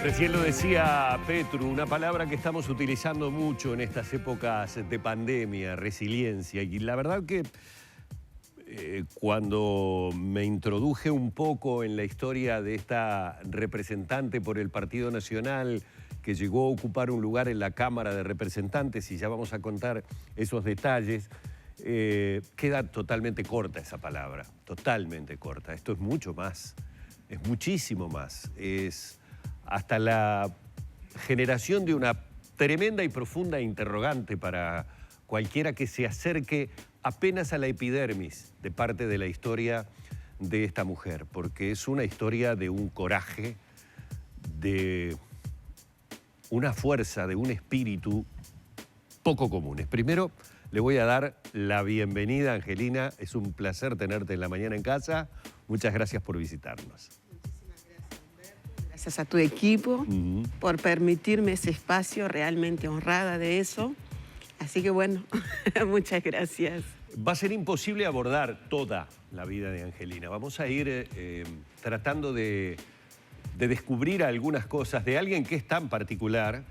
Recién lo decía Petru, una palabra que estamos utilizando mucho en estas épocas de pandemia, resiliencia. Y la verdad que cuando me introduje un poco en la historia de esta representante por el Partido Nacional que llegó a ocupar un lugar en la Cámara de Representantes, y ya vamos a contar esos detalles, queda totalmente corta esa palabra, totalmente corta. Esto es mucho más, es muchísimo más. Es hasta la generación de una tremenda y profunda interrogante para cualquiera que se acerque apenas a la epidermis de parte de la historia de esta mujer, porque es una historia de un coraje, de una fuerza, de un espíritu poco comunes. Primero, le voy a dar la bienvenida, Angelina. Es un placer tenerte en la mañana en casa. Muchas gracias por visitarnos. Gracias a tu equipo por permitirme ese espacio, realmente honrada de eso. Así que bueno, muchas gracias. Va a ser imposible abordar toda la vida de Angelina. Vamos a ir tratando de descubrir algunas cosas de alguien que es tan particular,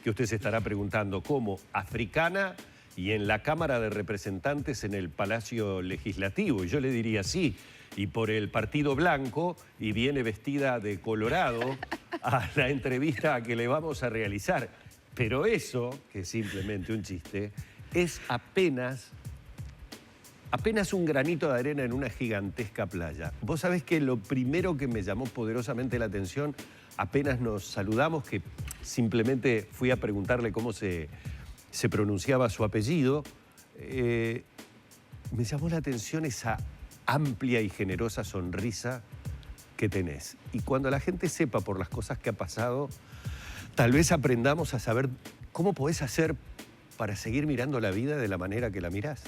que usted se estará preguntando cómo africana y en la Cámara de Representantes en el Palacio Legislativo. Y yo le diría sí, y por el Partido Blanco, y viene vestida de colorado a la entrevista que le vamos a realizar. Pero eso, que es simplemente un chiste, es apenas un granito de arena en una gigantesca playa. Vos sabés que lo primero que me llamó poderosamente la atención, apenas nos saludamos, que simplemente fui a preguntarle cómo se pronunciaba su apellido, me llamó la atención esa amplia y generosa sonrisa que tenés. Y cuando la gente sepa por las cosas que ha pasado, tal vez aprendamos a saber cómo podés hacer para seguir mirando la vida de la manera que la mirás.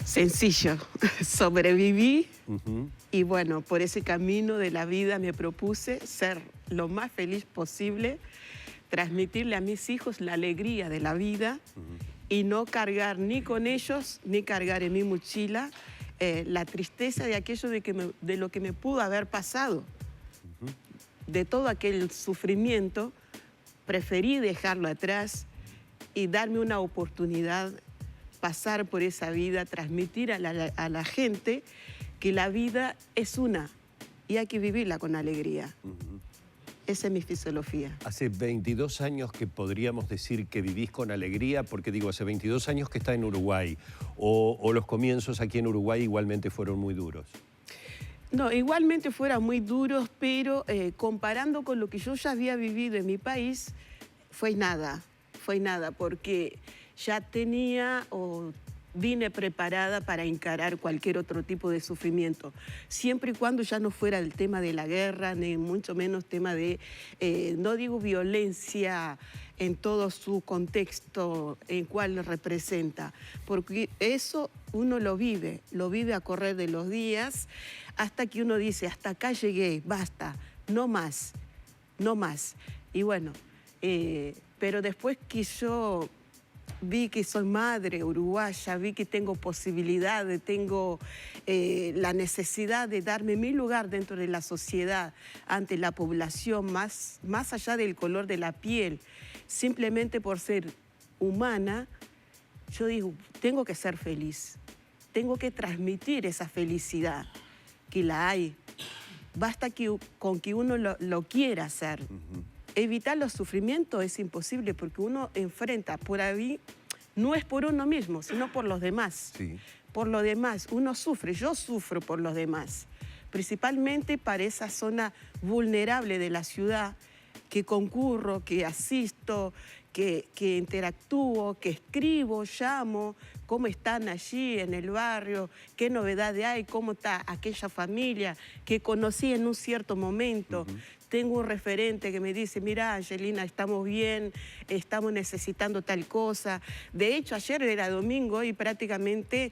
Sencillo, sobreviví y bueno, por ese camino de la vida me propuse ser lo más feliz posible, transmitirle a mis hijos la alegría de la vida y no cargar ni con ellos, ni cargar en mi mochila la tristeza de aquello de lo que me pudo haber pasado. De todo aquel sufrimiento, preferí dejarlo atrás y darme una oportunidad, pasar por esa vida, transmitir a la gente que la vida es una y hay que vivirla con alegría. Esa es mi filosofía. Hace 22 años que podríamos decir que vivís con alegría, porque digo, hace 22 años que está en Uruguay, o los comienzos aquí en Uruguay igualmente fueron muy duros. No, igualmente fueron muy duros, pero comparando con lo que yo ya había vivido en mi país, fue nada, porque ya tenía o vine preparada para encarar cualquier otro tipo de sufrimiento, siempre y cuando ya no fuera el tema de la guerra, ni mucho menos tema de, no digo violencia en todo su contexto en cual representa, porque eso uno lo vive a correr de los días, hasta que uno dice, hasta acá llegué, basta, no más, no más. Y bueno, pero después que yo vi que soy madre uruguaya, vi que tengo posibilidades, tengo la necesidad de darme mi lugar dentro de la sociedad, ante la población, más allá del color de la piel, simplemente por ser humana, yo digo, tengo que ser feliz, tengo que transmitir esa felicidad, que la hay. Basta con que uno lo quiera hacer. Evitar los sufrimientos es imposible porque uno enfrenta por ahí, no es por uno mismo, sino por los demás. Sí. Por los demás, uno sufre, yo sufro por los demás. Principalmente para esa zona vulnerable de la ciudad, que concurro, que asisto, que interactúo, que escribo, llamo, cómo están allí en el barrio, qué novedades hay, cómo está aquella familia que conocí en un cierto momento. Tengo un referente que me dice, mira, Angelina, estamos bien, estamos necesitando tal cosa. De hecho, ayer era domingo y prácticamente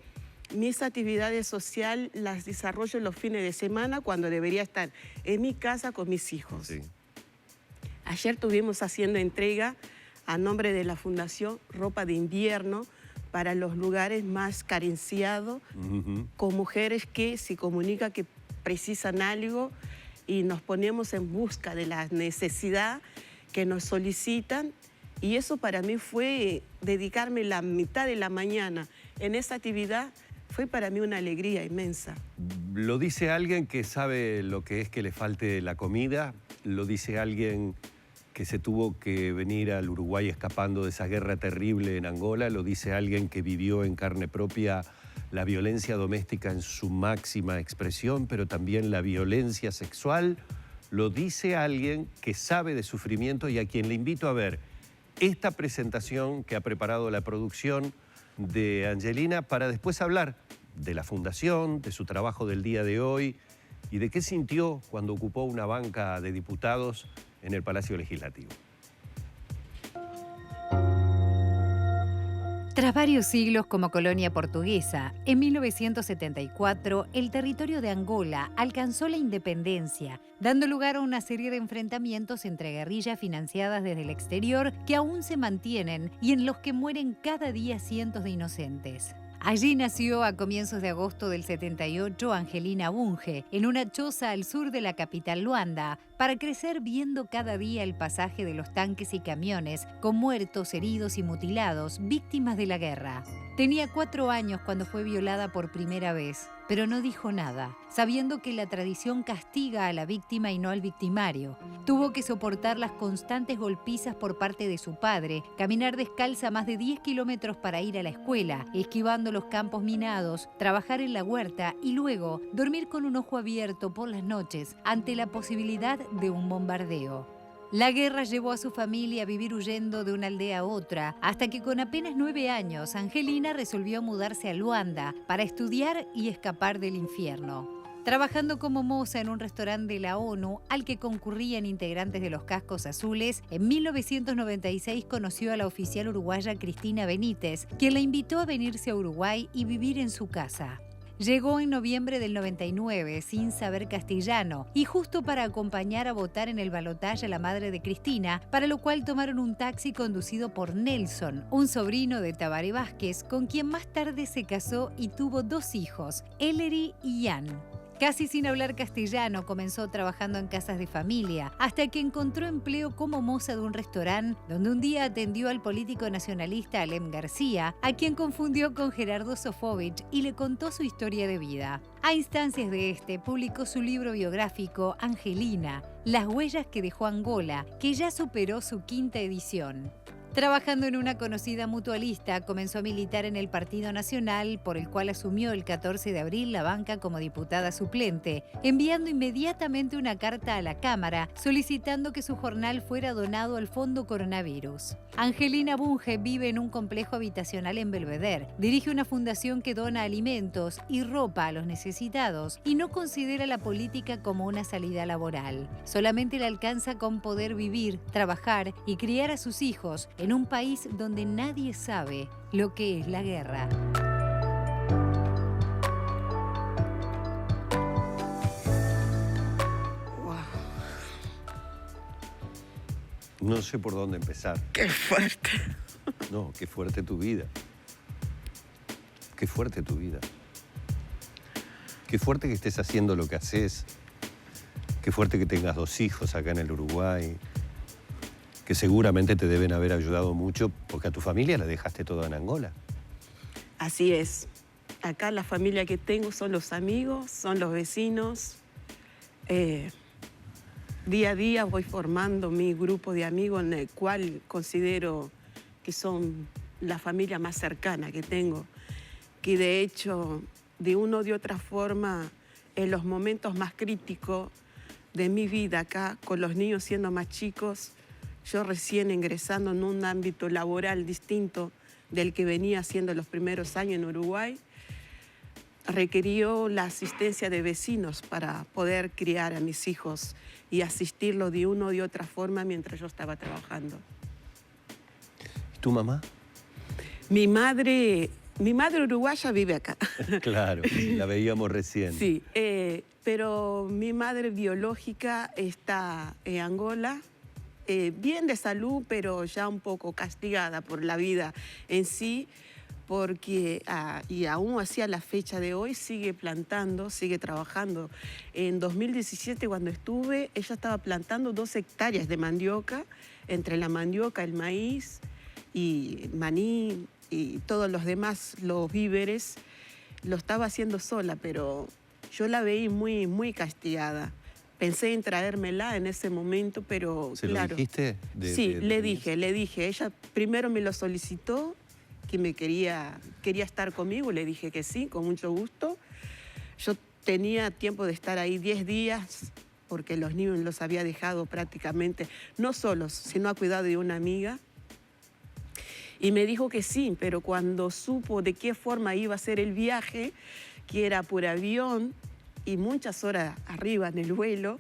mis actividades sociales las desarrollo los fines de semana cuando debería estar en mi casa con mis hijos. Sí. Ayer estuvimos haciendo entrega a nombre de la Fundación Ropa de Invierno para los lugares más carenciados, con mujeres que se comunican que precisan algo y nos ponemos en busca de la necesidad que nos solicitan. Y eso para mí fue dedicarme la mitad de la mañana en esa actividad, fue para mí una alegría inmensa. Lo dice alguien que sabe lo que es que le falte la comida, lo dice alguien que se tuvo que venir al Uruguay escapando de esa guerra terrible en Angola, lo dice alguien que vivió en carne propia la violencia doméstica en su máxima expresión, pero también la violencia sexual, lo dice alguien que sabe de sufrimiento y a quien le invito a ver esta presentación que ha preparado la producción de Angelina para después hablar de la fundación, de su trabajo del día de hoy y de qué sintió cuando ocupó una banca de diputados en el Palacio Legislativo. Tras varios siglos como colonia portuguesa, en 1974 el territorio de Angola alcanzó la independencia, dando lugar a una serie de enfrentamientos entre guerrillas financiadas desde el exterior que aún se mantienen y en los que mueren cada día cientos de inocentes. Allí nació a comienzos de agosto del 78 Angelina Bunge, en una choza al sur de la capital Luanda, para crecer viendo cada día el pasaje de los tanques y camiones con muertos, heridos y mutilados, víctimas de la guerra. Tenía 4 años cuando fue violada por primera vez, pero no dijo nada, sabiendo que la tradición castiga a la víctima y no al victimario. Tuvo que soportar las constantes golpizas por parte de su padre, caminar descalza más de 10 kilómetros para ir a la escuela, esquivando los campos minados, trabajar en la huerta y luego dormir con un ojo abierto por las noches ante la posibilidad de un bombardeo. La guerra llevó a su familia a vivir huyendo de una aldea a otra, hasta que con apenas 9 años, Angelina resolvió mudarse a Luanda para estudiar y escapar del infierno. Trabajando como moza en un restaurante de la ONU al que concurrían integrantes de los Cascos Azules, en 1996 conoció a la oficial uruguaya Cristina Benítez, quien la invitó a venirse a Uruguay y vivir en su casa. Llegó en noviembre del 99 sin saber castellano y justo para acompañar a votar en el balotaje a la madre de Cristina, para lo cual tomaron un taxi conducido por Nelson, un sobrino de Tabaré Vázquez, con quien más tarde se casó y tuvo 2 hijos, Ellery y Ian. Casi sin hablar castellano, comenzó trabajando en casas de familia, hasta que encontró empleo como moza de un restaurante, donde un día atendió al político nacionalista Alem García, a quien confundió con Gerardo Sofovich y le contó su historia de vida. A instancias de este, publicó su libro biográfico Angelina, Las huellas que dejó Angola, que ya superó su 5ª edición. Trabajando en una conocida mutualista, comenzó a militar en el Partido Nacional, por el cual asumió el 14 de abril la banca como diputada suplente, enviando inmediatamente una carta a la Cámara solicitando que su jornal fuera donado al Fondo Coronavirus. Angelina Bunge vive en un complejo habitacional en Belvedere, dirige una fundación que dona alimentos y ropa a los necesitados y no considera la política como una salida laboral. Solamente le alcanza con poder vivir, trabajar y criar a sus hijos en un país donde nadie sabe lo que es la guerra. Wow. No sé por dónde empezar. ¡Qué fuerte! No, qué fuerte tu vida. Qué fuerte tu vida. Qué fuerte que estés haciendo lo que haces. Qué fuerte que tengas 2 hijos acá en el Uruguay, que seguramente te deben haber ayudado mucho porque a tu familia la dejaste toda en Angola. Así es. Acá la familia que tengo son los amigos, son los vecinos. Día a día voy formando mi grupo de amigos en el cual considero que son la familia más cercana que tengo, que de hecho, de una o de otra forma, en los momentos más críticos de mi vida acá, con los niños siendo más chicos, yo recién ingresando en un ámbito laboral distinto del que venía haciendo los primeros años en Uruguay, requirió la asistencia de vecinos para poder criar a mis hijos y asistirlos de una o de otra forma mientras yo estaba trabajando. ¿Y tu mamá? Mi madre uruguaya vive acá. Claro, la veíamos recién. Sí, pero mi madre biológica está en Angola, bien de salud, pero ya un poco castigada por la vida en sí, porque, y aún hacia la fecha de hoy, sigue plantando, sigue trabajando. En 2017, cuando estuve, ella estaba plantando 2 hectáreas de mandioca, entre la mandioca, el maíz y maní y todos los demás, los víveres, lo estaba haciendo sola, pero yo la veí muy, muy castigada. Pensé en traérmela en ese momento, pero ¿Se claro. lo dijiste? Sí, le dije. Ella primero me lo solicitó, que me quería estar conmigo, le dije que sí, con mucho gusto. Yo tenía tiempo de estar ahí 10 días, porque los niños los había dejado prácticamente, no solos, sino a cuidado de una amiga. Y me dijo que sí, pero cuando supo de qué forma iba a ser el viaje, que era por avión y muchas horas arriba en el vuelo,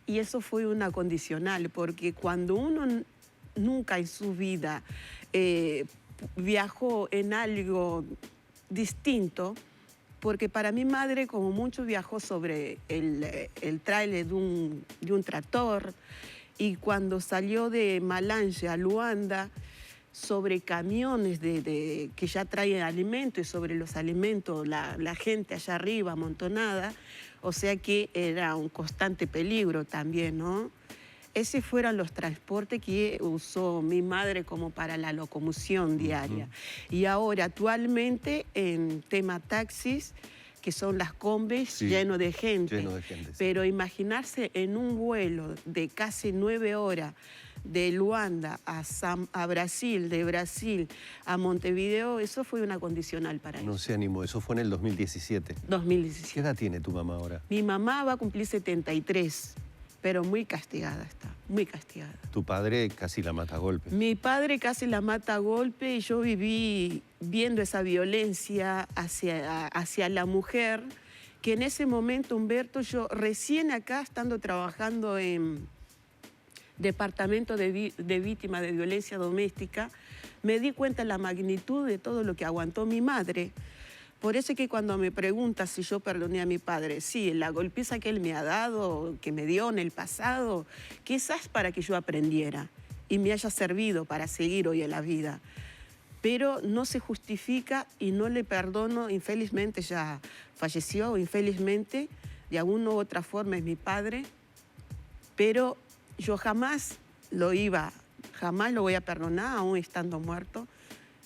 y eso fue una condicional, porque cuando uno nunca en su vida viajó en algo distinto, porque para mi madre, como mucho, viajó sobre el tráiler de un tractor, y cuando salió de Malange a Luanda, sobre camiones que ya traen alimentos, y sobre los alimentos la gente allá arriba amontonada, o sea que era un constante peligro también, ¿no? Esos fueron los transportes que usó mi madre como para la locomoción diaria. Y ahora, actualmente, en tema taxis, que son las combis, sí, lleno de gente. Lleno de gente, sí. Pero imaginarse en un vuelo de casi 9 horas, de Luanda a Brasil, de Brasil a Montevideo, eso fue una condicional para ella. No se animó, eso fue en el 2017. 2017. ¿Qué edad tiene tu mamá ahora? Mi mamá va a cumplir 73, pero muy castigada está, muy castigada. Tu padre casi la mata a golpes. Mi padre casi la mata a golpe, y yo viví viendo esa violencia hacia la mujer, que en ese momento, Humberto, yo recién acá, estando trabajando en Departamento de Víctimas de Violencia Doméstica, me di cuenta de la magnitud de todo lo que aguantó mi madre. Por eso es que cuando me pregunta si yo perdoné a mi padre, sí, la golpiza que él me ha dado, que me dio en el pasado, quizás para que yo aprendiera y me haya servido para seguir hoy en la vida. Pero no se justifica y no le perdono, infelizmente ya falleció, infelizmente, de alguna u otra forma es mi padre, pero yo jamás lo voy a perdonar, aún estando muerto,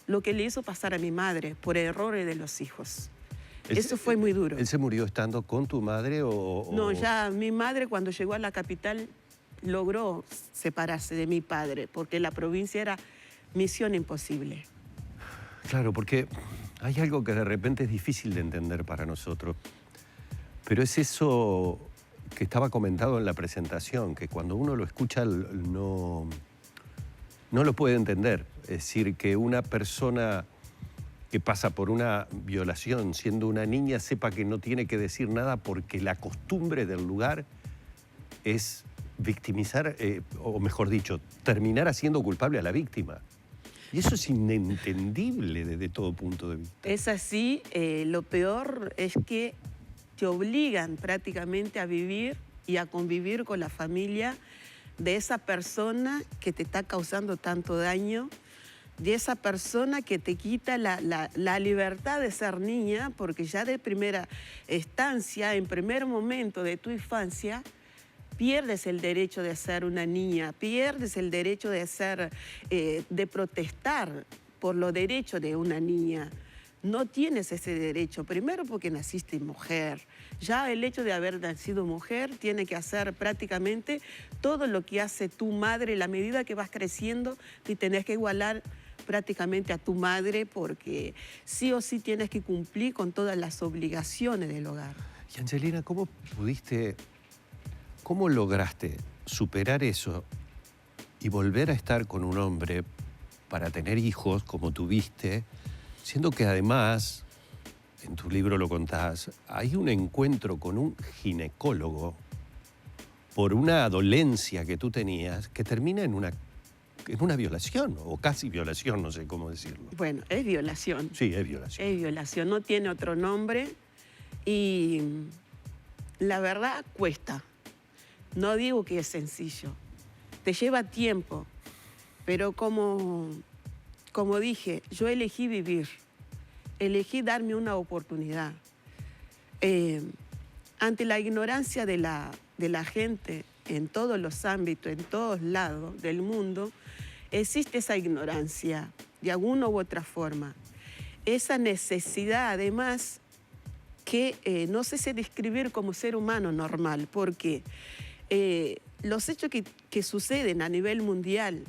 lo que le hizo pasar a mi madre por errores de los hijos. Eso fue muy duro. ¿Él se murió estando con tu madre o...? No, ya mi madre cuando llegó a la capital logró separarse de mi padre, porque la provincia era misión imposible. Claro, porque hay algo que de repente es difícil de entender para nosotros, pero es eso que estaba comentado en la presentación, que cuando uno lo escucha no lo puede entender. Es decir, que una persona que pasa por una violación siendo una niña sepa que no tiene que decir nada porque la costumbre del lugar es victimizar, o mejor dicho, terminar haciendo culpable a la víctima. Y eso es inentendible desde todo punto de vista. Es así, lo peor es que te obligan prácticamente a vivir y a convivir con la familia de esa persona que te está causando tanto daño, de esa persona que te quita la libertad de ser niña, porque ya de primera instancia, en primer momento de tu infancia, pierdes el derecho de ser una niña, pierdes el derecho de protestar por los derechos de una niña. No tienes ese derecho, primero porque naciste mujer. Ya el hecho de haber nacido mujer tiene que hacer prácticamente todo lo que hace tu madre. La medida que vas creciendo, te tenés que igualar prácticamente a tu madre, porque sí o sí tienes que cumplir con todas las obligaciones del hogar. Y Angelina, ¿cómo lograste superar eso y volver a estar con un hombre para tener hijos como tuviste, siendo que además, en tu libro lo contás, hay un encuentro con un ginecólogo por una dolencia que tú tenías que termina en una violación, o casi violación, no sé cómo decirlo? Bueno, es violación. Sí, es violación. Es violación, no tiene otro nombre, y la verdad cuesta. No digo que es sencillo, te lleva tiempo, pero como dije, yo elegí vivir. elegí darme una oportunidad. Ante la ignorancia de la gente en todos los ámbitos, en todos lados del mundo, existe esa ignorancia de alguna u otra forma. Esa necesidad, además, que no sé si describir como ser humano normal, porque los hechos que suceden a nivel mundial,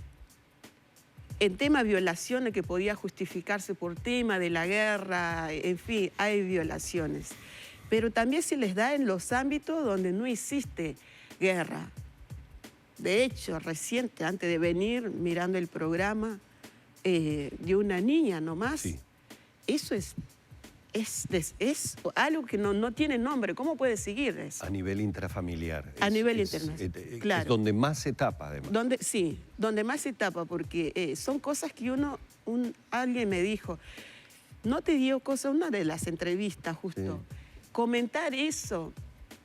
en tema de violaciones que podía justificarse por tema de la guerra, en fin, hay violaciones. Pero también se les da en los ámbitos donde no existe guerra. De hecho, reciente, antes de venir, mirando el programa de una niña nomás, Sí. Eso es algo que no tiene nombre. ¿Cómo puede seguir eso? A nivel intrafamiliar. A nivel internacional, claro. Es donde más se tapa, además. Sí, donde más se tapa, porque son cosas que alguien me dijo, no te dio cosa, una de las entrevistas justo, Sí. Comentar eso,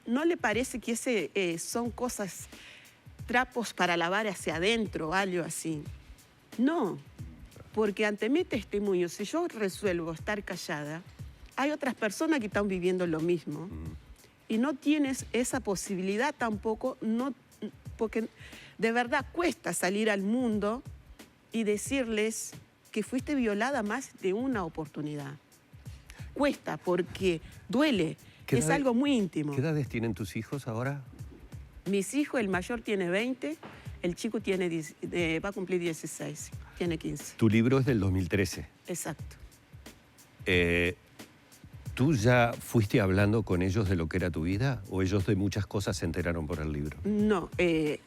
¿no le parece que son cosas, trapos para lavar hacia adentro, algo así? No, porque ante mi testimonio, si yo resuelvo estar callada, hay otras personas que están viviendo lo mismo y no tienes esa posibilidad tampoco, porque de verdad cuesta salir al mundo y decirles que fuiste violada más de una oportunidad. Cuesta porque duele, es algo muy íntimo. ¿Qué edades tienen tus hijos ahora? Mis hijos, el mayor tiene 20, el chico va a cumplir 16, tiene 15. Tu libro es del 2013. Exacto. ¿Tú ya fuiste hablando con ellos de lo que era tu vida o ellos de muchas cosas se enteraron por el libro? No,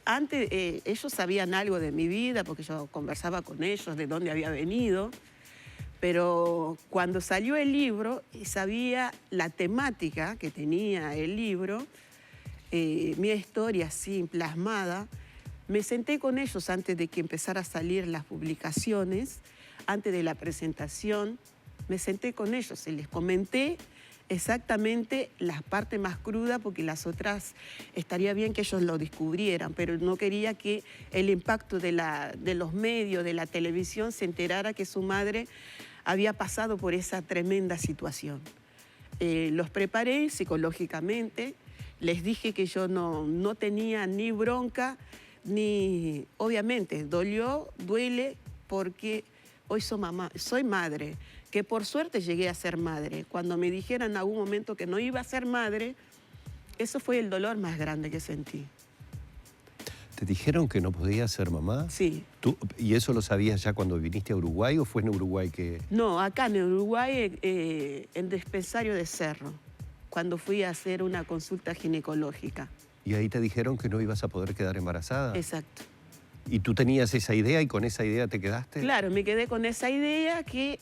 antes ellos sabían algo de mi vida porque yo conversaba con ellos de dónde había venido, pero cuando salió el libro y sabía la temática que tenía el libro, mi historia así plasmada, me senté con ellos antes de que empezara a salir las publicaciones, antes de la presentación, me senté con ellos y les comenté exactamente las partes más crudas porque las otras estaría bien que ellos lo descubrieran, pero no quería que el impacto de los medios, de la televisión, se enterara que su madre había pasado por esa tremenda situación. Los preparé psicológicamente, les dije que yo no tenía ni bronca, ni, obviamente, duele porque hoy soy madre, que por suerte llegué a ser madre. Cuando me dijeran en algún momento que no iba a ser madre, eso fue el dolor más grande que sentí. ¿Te dijeron que no podías ser mamá? Sí. ¿Y eso lo sabías ya cuando viniste a Uruguay o fue en Uruguay que...? No, acá en Uruguay, en dispensario de Cerro, cuando fui a hacer una consulta ginecológica. ¿Y ahí te dijeron que no ibas a poder quedar embarazada? Exacto. ¿Y tú tenías esa idea y con esa idea te quedaste? Claro, me quedé con esa idea que,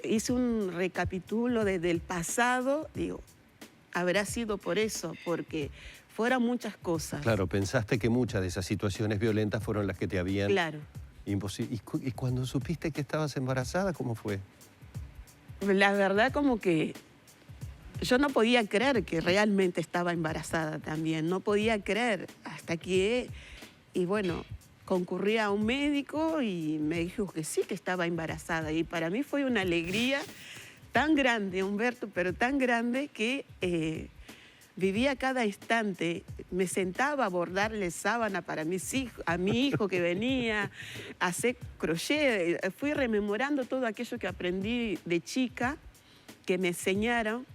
hice un recapitulo del pasado, digo, habrá sido por eso, porque fueron muchas cosas. Claro, pensaste que muchas de esas situaciones violentas fueron las que te habían... Claro. ¿Y cuando supiste que estabas embarazada, cómo fue? La verdad como que yo no podía creer que realmente estaba embarazada también, no podía creer hasta que, concurrí a un médico y me dijo que sí, que estaba embarazada. Y para mí fue una alegría tan grande, Humberto, pero tan grande que vivía cada instante. Me sentaba a bordarle sábana para a mi hijo que venía, a hacer crochet. Fui rememorando todo aquello que aprendí de chica, que me enseñaron.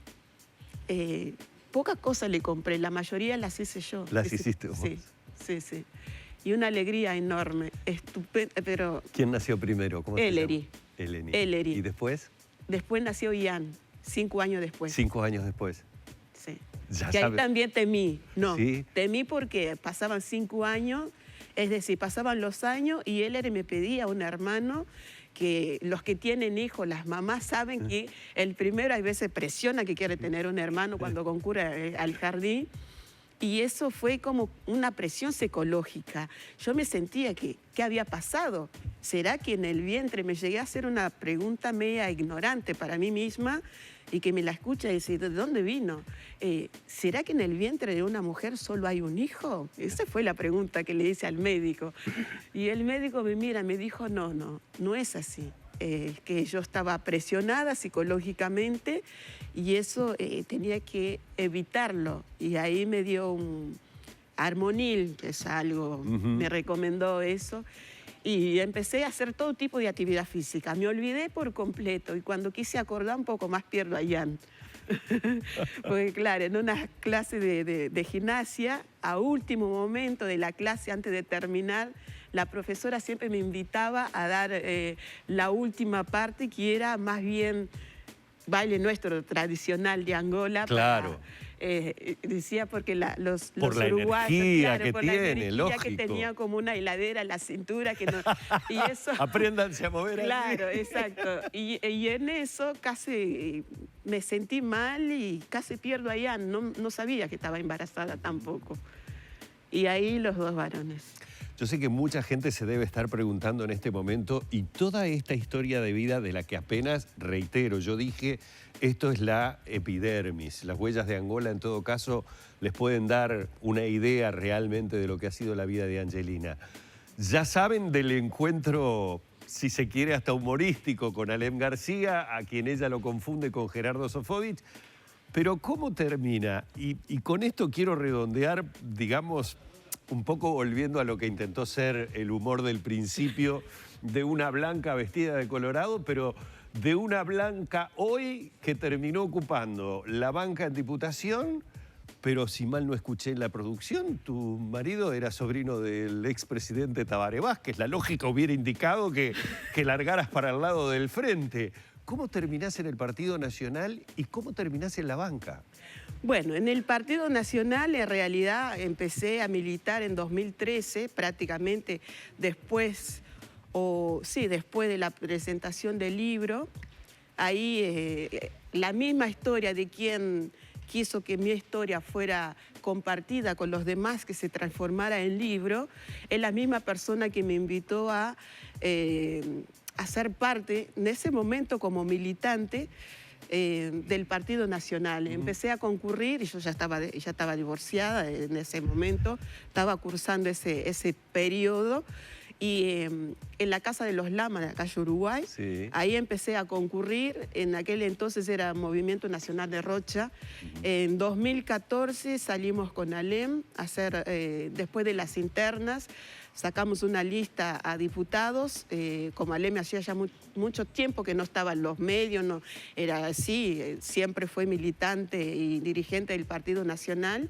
Pocas cosas le compré, la mayoría las hice yo. ¿Las hiciste vos? Sí. Y una alegría enorme, estupenda, pero... ¿Quién nació primero? ¿Cómo se llama? Ellery. ¿Y después? Después nació Ian, 5 años después. 5 años después. Sí. Ya que ahí sabes. también temí. No, ¿Sí? temí porque pasaban 5 años, es decir, pasaban los años y Ellery me pedía un hermano, que los que tienen hijos, las mamás saben que el primero a veces presiona que quiere tener un hermano cuando concurre al jardín. Y eso fue como una presión psicológica. Yo me sentía que, ¿qué había pasado? ¿Será que en el vientre me llegué a hacer una pregunta media ignorante para mí misma y que me la escucha y dice, ¿de dónde vino? ¿Será que en el vientre de una mujer solo hay un hijo? Esa fue la pregunta que le hice al médico. Y el médico me mira, me dijo, no es así. que yo estaba presionada psicológicamente y eso tenía que evitarlo. Y ahí me dio un Armonil, que es algo, me recomendó eso. Y empecé a hacer todo tipo de actividad física. Me olvidé por completo y cuando quise acordar un poco más pierdo a Jan. Porque claro, en una clase de gimnasia, a último momento de la clase, antes de terminar, la profesora siempre me invitaba a dar la última parte, que era más bien baile nuestro tradicional de Angola. Claro. Decía porque los por la uruguayos, energía claro, que por tiene, la energía lógico. que tenía como una heladera en la cintura. Que no, y eso, Apréndanse a mover claro, así. exacto. Y en eso casi me sentí mal y casi pierdo a Jan. No sabía que estaba embarazada tampoco. Y ahí los 2 varones. Yo sé que mucha gente se debe estar preguntando en este momento, y toda esta historia de vida de la que apenas, reitero, yo dije, esto es la epidermis. Las huellas de Angola, en todo caso, les pueden dar una idea realmente de lo que ha sido la vida de Angelina. Ya saben del encuentro, si se quiere, hasta humorístico con Alem García, a quien ella lo confunde con Gerardo Sofovich. Pero ¿cómo termina? Y con esto quiero redondear, digamos, un poco volviendo a lo que intentó ser el humor del principio, de una blanca vestida de colorado, pero de una blanca hoy que terminó ocupando la banca en Diputación, pero si mal no escuché en la producción, tu marido era sobrino del expresidente Tabaré Vázquez. La lógica hubiera indicado que largaras para el lado del frente. ¿Cómo terminás en el Partido Nacional y cómo terminás en la banca? Bueno, en el Partido Nacional en realidad empecé a militar en 2013, prácticamente después de la presentación del libro. Ahí la misma historia de quien quiso que mi historia fuera compartida con los demás, que se transformara en libro, es la misma persona que me invitó a ser parte, en ese momento como militante, del Partido Nacional. Empecé a concurrir y yo ya estaba divorciada en ese momento, estaba cursando ese periodo y en la Casa de los Lamas de la calle Uruguay, sí. Ahí empecé a concurrir. En aquel entonces era Movimiento Nacional de Rocha. En 2014 salimos con Alem a hacer, después de las internas, sacamos una lista a diputados. Como Alem hacía ya mucho tiempo que no estaba en los medios, no era así, siempre fue militante y dirigente del Partido Nacional.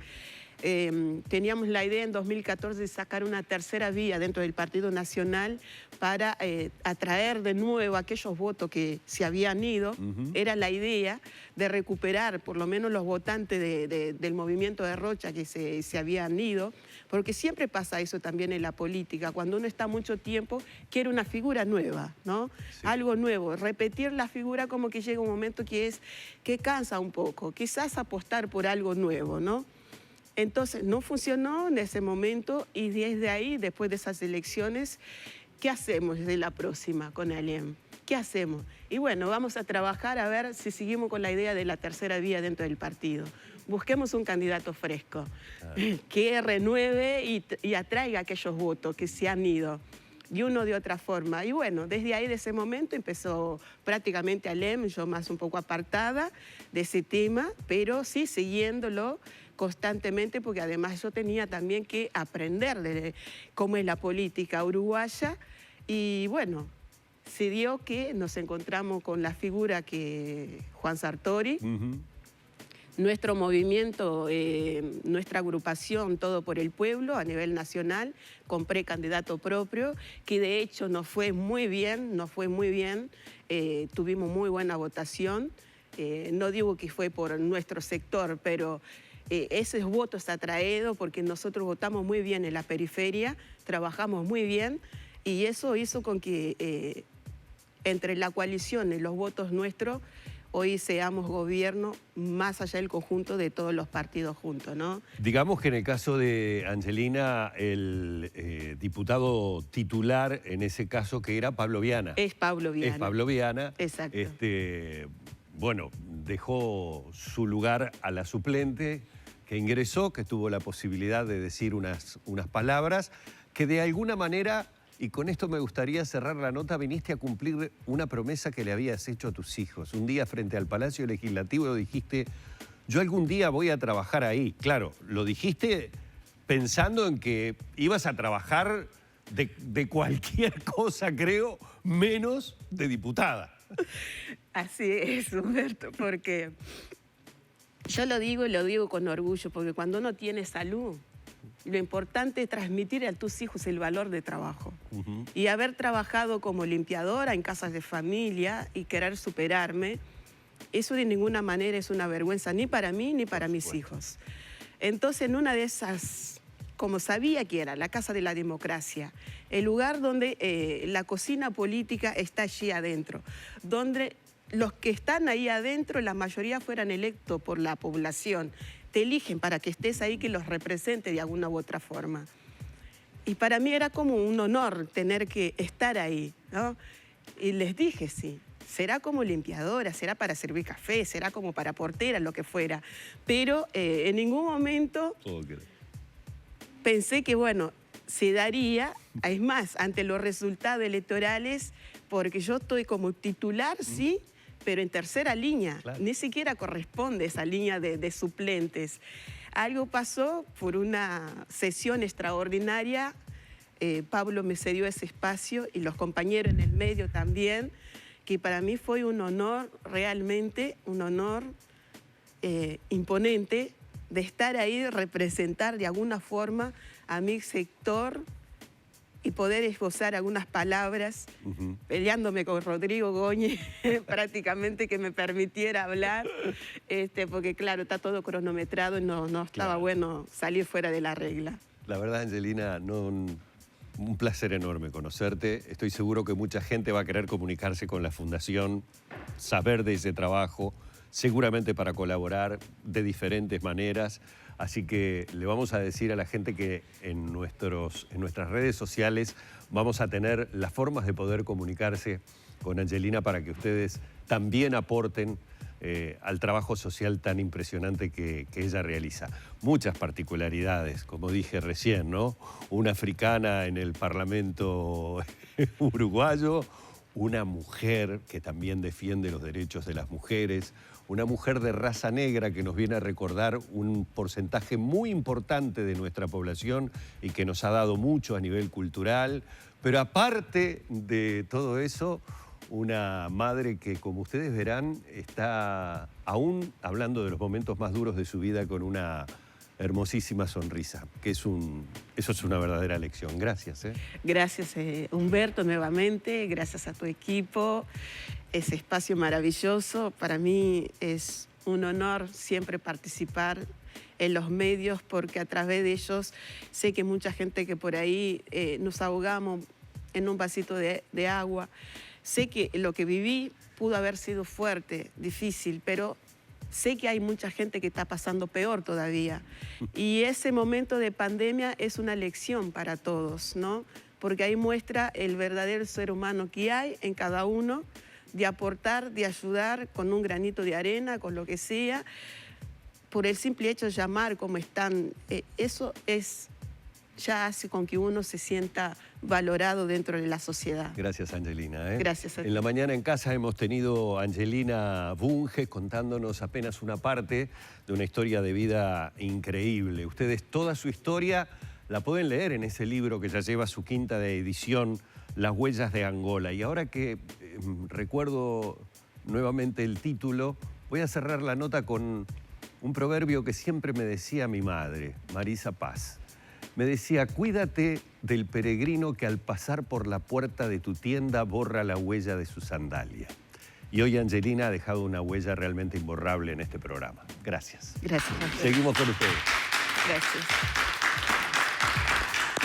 Teníamos la idea en 2014 de sacar una tercera vía dentro del Partido Nacional para atraer de nuevo aquellos votos que se habían ido. Era la idea de recuperar por lo menos los votantes del movimiento de Rocha que se habían ido, porque siempre pasa eso también en la política. Cuando uno está mucho tiempo, quiere una figura nueva, ¿no? Sí. Algo nuevo. Repetir la figura como que llega un momento que cansa un poco. Quizás apostar por algo nuevo, ¿no? Entonces, no funcionó en ese momento y desde ahí, después de esas elecciones, ¿qué hacemos desde la próxima con Alem? ¿Qué hacemos? Y bueno, vamos a trabajar a ver si seguimos con la idea de la tercera vía dentro del partido. Busquemos un candidato fresco, que renueve y atraiga aquellos votos que se han ido, y uno de otra forma. Y bueno, desde ahí, de ese momento, empezó prácticamente Alem, yo más un poco apartada de ese tema, pero sí siguiéndolo constantemente, porque además yo tenía también que aprender de cómo es la política uruguaya. Y bueno, se dio que nos encontramos con la figura que Juan Sartori, nuestro movimiento, nuestra agrupación Todo por el Pueblo a nivel nacional, con precandidato propio, que de hecho nos fue muy bien, tuvimos muy buena votación. No digo que fue por nuestro sector, pero esos votos atraídos, porque nosotros votamos muy bien en la periferia, trabajamos muy bien, y eso hizo con que entre la coalición y los votos nuestros, hoy seamos gobierno más allá del conjunto de todos los partidos juntos, ¿no? Digamos que en el caso de Angelina, el diputado titular, en ese caso, que era Pablo Viana. Es Pablo Viana. Es Pablo Viana. Exacto. Bueno, dejó su lugar a la suplente, que ingresó, que tuvo la posibilidad de decir unas palabras, que de alguna manera Y con esto me gustaría cerrar la nota. Viniste a cumplir una promesa que le habías hecho a tus hijos. Un día frente al Palacio Legislativo dijiste, yo algún día voy a trabajar ahí. Claro, lo dijiste pensando en que ibas a trabajar de cualquier cosa, creo, menos de diputada. Así es, Humberto, porque yo lo digo y lo digo con orgullo, porque cuando uno tiene salud, lo importante es transmitir a tus hijos el valor de trabajo. Y haber trabajado como limpiadora en casas de familia y querer superarme, eso de ninguna manera es una vergüenza, ni para mí ni para mis hijos. Entonces, en una de esas, como sabía que era la Casa de la Democracia, el lugar donde la cocina política está allí adentro, donde los que están ahí adentro, la mayoría fueran electos por la población, te eligen para que estés ahí, que los represente de alguna u otra forma. Y para mí era como un honor tener que estar ahí, ¿no? Y les dije, sí, será como limpiadora, será para servir café, será como para portera, lo que fuera. Pero en ningún momento pensé que, bueno, se daría, es más, ante los resultados electorales, porque yo estoy como titular, sí, pero en tercera línea, claro. Ni siquiera corresponde esa línea de suplentes. Algo pasó por una sesión extraordinaria, Pablo me cedió ese espacio y los compañeros en el medio también, que para mí fue un honor, realmente un honor imponente de estar ahí, representar de alguna forma a mi sector y poder esbozar algunas palabras, peleándome con Rodrigo Goñi, prácticamente que me permitiera hablar, porque claro, está todo cronometrado y no estaba bueno salir fuera de la regla. La verdad, Angelina, un placer enorme conocerte. Estoy seguro que mucha gente va a querer comunicarse con la Fundación, saber de ese trabajo, seguramente para colaborar de diferentes maneras. Así que le vamos a decir a la gente que en nuestras redes sociales vamos a tener las formas de poder comunicarse con Angelina para que ustedes también aporten al trabajo social tan impresionante que ella realiza. Muchas particularidades, como dije recién, ¿no? Una africana en el Parlamento uruguayo, una mujer que también defiende los derechos de las mujeres, una mujer de raza negra que nos viene a recordar un porcentaje muy importante de nuestra población y que nos ha dado mucho a nivel cultural, pero aparte de todo eso, una madre que, como ustedes verán, está aún hablando de los momentos más duros de su vida con una hermosísima sonrisa, que eso es una verdadera lección. Gracias. Gracias, Humberto, nuevamente. Gracias a tu equipo. Ese espacio maravilloso. Para mí es un honor siempre participar en los medios, porque a través de ellos sé que mucha gente que por ahí nos ahogamos en un vasito de agua. Sé que lo que viví pudo haber sido fuerte, difícil, pero sé que hay mucha gente que está pasando peor todavía. Y ese momento de pandemia es una lección para todos, ¿no? Porque ahí muestra el verdadero ser humano que hay en cada uno, de aportar, de ayudar con un granito de arena, con lo que sea, por el simple hecho de llamar como están. Eso ya hace con que uno se sienta valorado dentro de la sociedad. Gracias, Angelina. Gracias a ti. En la mañana en casa hemos tenido a Angelina Bunge contándonos apenas una parte de una historia de vida increíble. Ustedes toda su historia la pueden leer en ese libro que ya lleva su quinta edición, Las huellas de Angola. Y ahora que recuerdo nuevamente el título, voy a cerrar la nota con un proverbio que siempre me decía mi madre, Marisa Paz. Me decía, cuídate del peregrino que al pasar por la puerta de tu tienda borra la huella de su sandalia. Y hoy Angelina ha dejado una huella realmente imborrable en este programa. Gracias. Gracias. Seguimos con ustedes. Gracias.